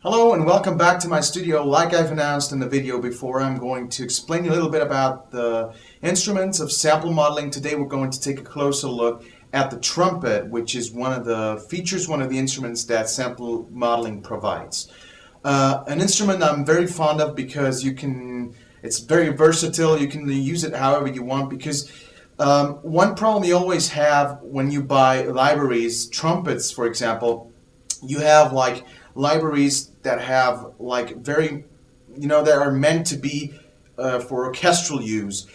Hello and welcome back to my studio. Like I've announced in the video before, I'm going to explain you a little bit about the instruments of sample modeling. Today we're going to take a closer look at the trumpet, which is one of the features, one of the instruments that sample modeling provides. An instrument I'm very fond of because it's very versatile. You can use it however you want because one problem you always have when you buy libraries, trumpets for example, you have like libraries that have like that are meant to be for orchestral use.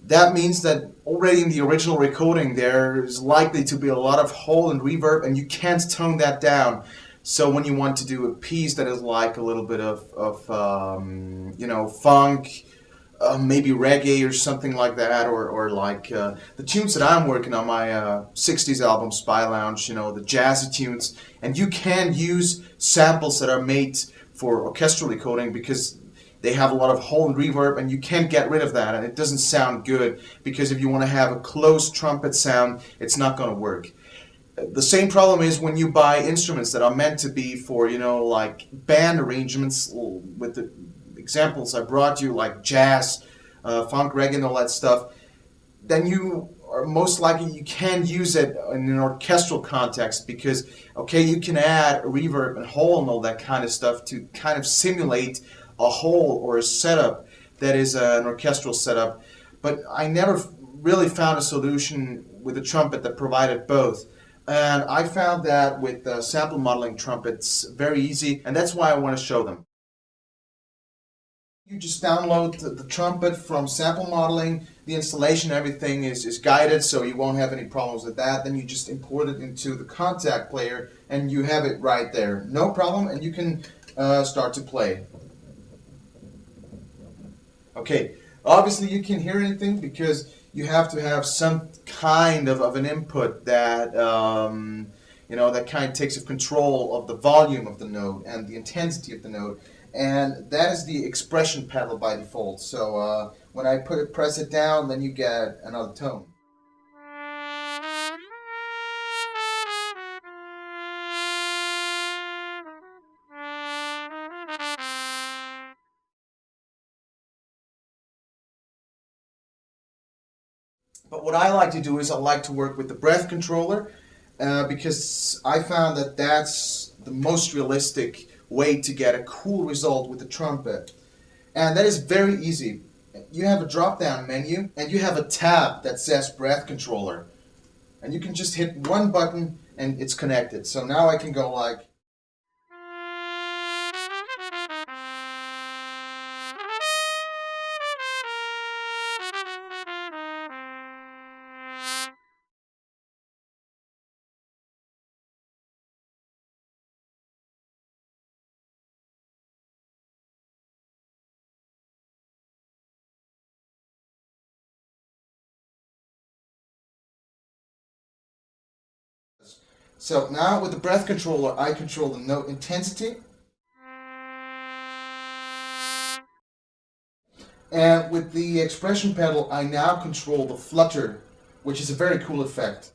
That means that already in the original recording there's likely to be a lot of hall and reverb, and you can't tone that down. So when you want to do a piece that is like a little bit of funk, maybe reggae or something like that, or like the tunes that I'm working on my 60s album Spy Lounge, the jazzy tunes, and you can use samples that are made for orchestral recording because they have a lot of hall and reverb, and you can't get rid of that, and it doesn't sound good because if you want to have a closed trumpet sound, it's not going to work. The same problem is when you buy instruments that are meant to be for, like band arrangements with the examples I brought you, like jazz, funk, reggae, and all that stuff, then you are most likely you can use it in an orchestral context because, okay, you can add reverb and hall and all that kind of stuff to kind of simulate a hall or a setup that is an orchestral setup. But I never really found a solution with a trumpet that provided both. And I found that with sample modeling trumpets very easy, and that's why I want to show them. You just download the trumpet from sample modeling. The installation, everything is guided, so you won't have any problems with that. Then you just import it into the contact player and you have it right there. No problem, and you can start to play. Okay, obviously you can't hear anything because you have to have some kind of an input that that kind of takes control of the volume of the note and the intensity of the note. And that is the expression pedal by default. So when I press it down, then you get another tone. But what I like to do is I like to work with the breath controller because I found that that's the most realistic way to get a cool result with the trumpet. And that is very easy. You have a drop-down menu and you have a tab that says breath controller. And you can just hit one button and it's connected. So now I can go like... So now with the breath controller, I control the note intensity. And with the expression pedal, I now control the flutter, which is a very cool effect.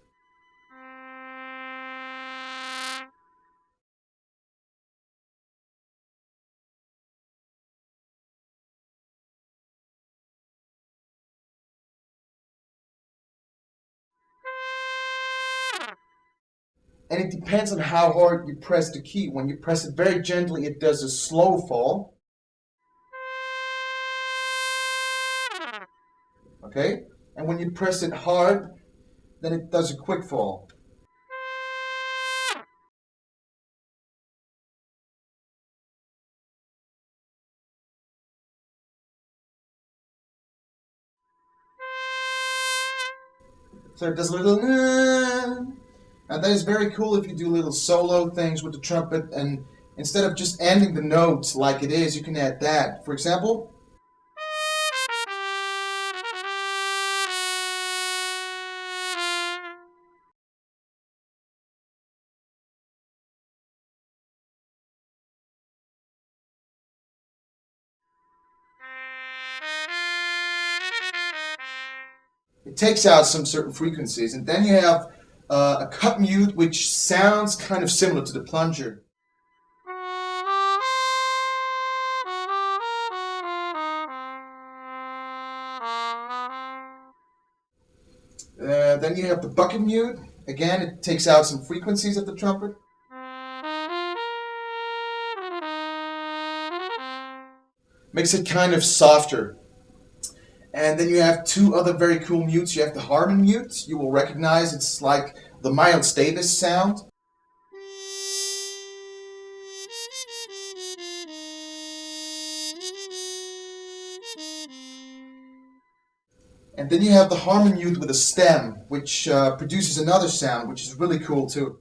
And it depends on how hard you press the key. When you press it very gently, it does a slow fall. Okay? And when you press it hard, then it does a quick fall. So it does a little... And that is very cool if you do little solo things with the trumpet, and instead of just ending the notes like it is, you can add that. For example... It takes out some certain frequencies, and then you have a cut mute, which sounds kind of similar to the plunger. Then you have the bucket mute. Again, it takes out some frequencies of the trumpet. Makes it kind of softer. And then you have two other very cool mutes. You have the Harmon mute. You will recognize it's like the Miles Davis sound. And then you have the Harmon mute with a stem, which produces another sound, which is really cool too.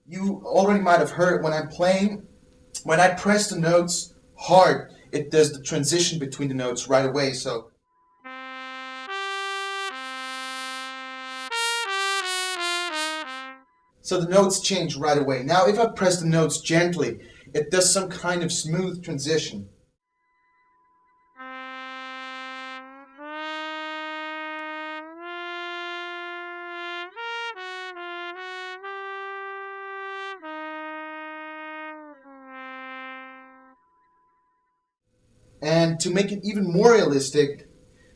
You already might have heard it when I'm playing. When I press the notes hard, it does the transition between the notes right away. So the notes change right away. Now if I press the notes gently, it does some kind of smooth transition. And to make it even more realistic,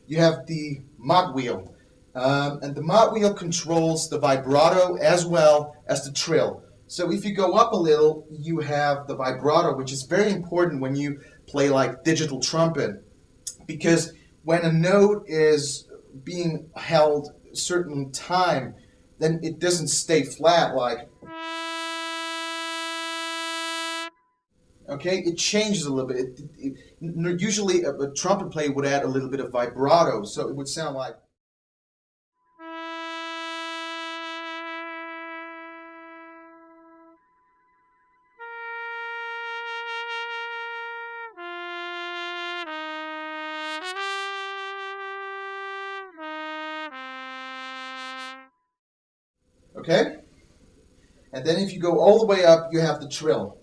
you have the mod wheel. And the mod wheel controls the vibrato as well as the trill. So if you go up a little, you have the vibrato, which is very important when you play like digital trumpet. Because when a note is being held a certain time, then it doesn't stay flat like... Okay, it changes a little bit. Usually a trumpet player would add a little bit of vibrato, so it would sound like... Okay? And then if you go all the way up, you have the trill.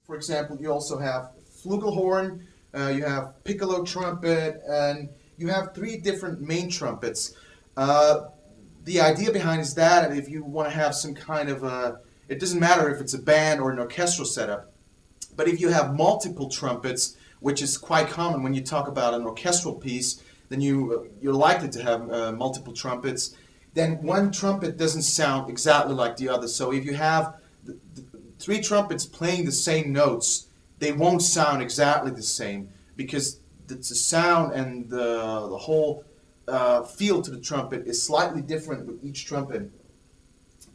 For example, you also have flugelhorn, you have piccolo trumpet, and you have three different main trumpets. The idea behind is that if you want to have some kind of a, it doesn't matter if it's a band or an orchestral setup, but if you have multiple trumpets, which is quite common when you talk about an orchestral piece, then you're likely to have multiple trumpets. Then one trumpet doesn't sound exactly like the other. So if you have the three trumpets playing the same notes, they won't sound exactly the same because the sound and the whole feel to the trumpet is slightly different with each trumpet.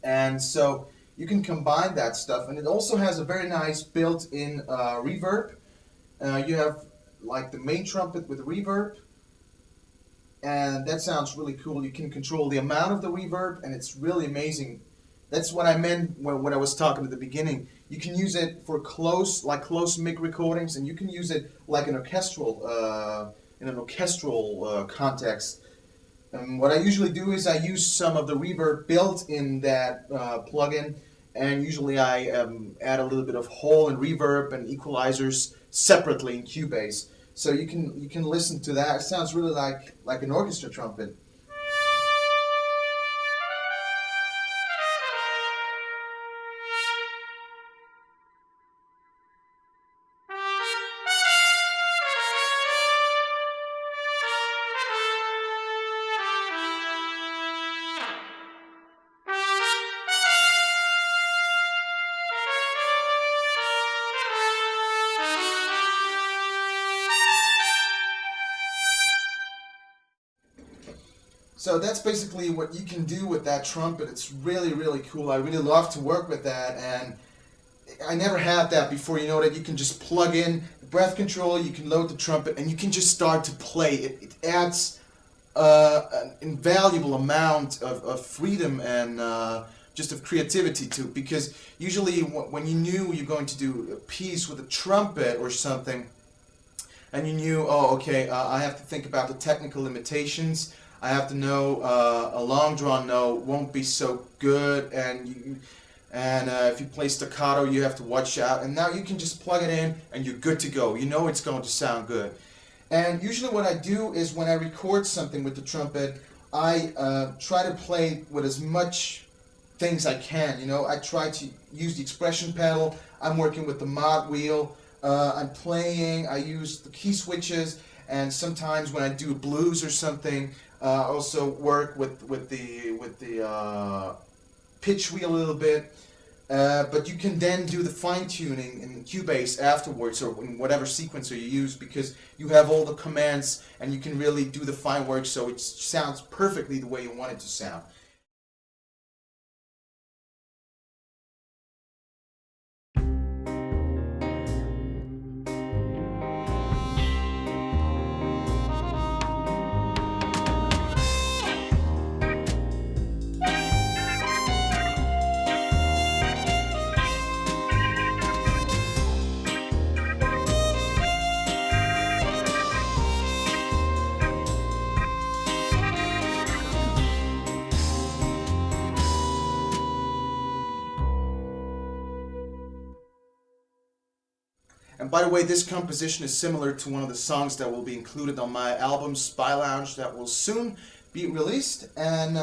And so you can combine that stuff, and it also has a very nice built-in reverb. You have like the main trumpet with reverb, and that sounds really cool. You can control the amount of the reverb, and it's really amazing. That's what I meant when I was talking at the beginning. You can use it for close mic recordings, and you can use it like an orchestral in an orchestral context. What I usually do is I use some of the reverb built in that plugin, and usually I add a little bit of hall and reverb and equalizers separately in Cubase. So you can listen to that. It sounds really like an orchestra trumpet. So that's basically what you can do with that trumpet. It's really, really cool. I really love to work with that, and I never had that before. You know that you can just plug in the breath control, you can load the trumpet, and you can just start to play. It adds an invaluable amount of freedom and just of creativity to it, because usually when you knew you're going to do a piece with a trumpet or something, and you knew, oh, okay, I have to think about the technical limitations. I have to know a long drawn note won't be so good, and And if you play staccato, you have to watch out. And now you can just plug it in and you're good to go. You know it's going to sound good. And usually what I do is when I record something with the trumpet, I try to play with as much things I can. You know, I try to use the expression pedal. I'm working with the mod wheel. I use the key switches, and sometimes when I do blues or something, I also work with the pitch wheel a little bit. But you can then do the fine tuning in Cubase afterwards, or in whatever sequencer you use, because you have all the commands and you can really do the fine work so it sounds perfectly the way you want it to sound. And by the way, this composition is similar to one of the songs that will be included on my album Spy Lounge that will soon be released. And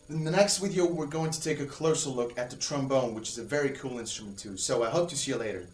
in the next video, we're going to take a closer look at the trombone, which is a very cool instrument too. So I hope to see you later.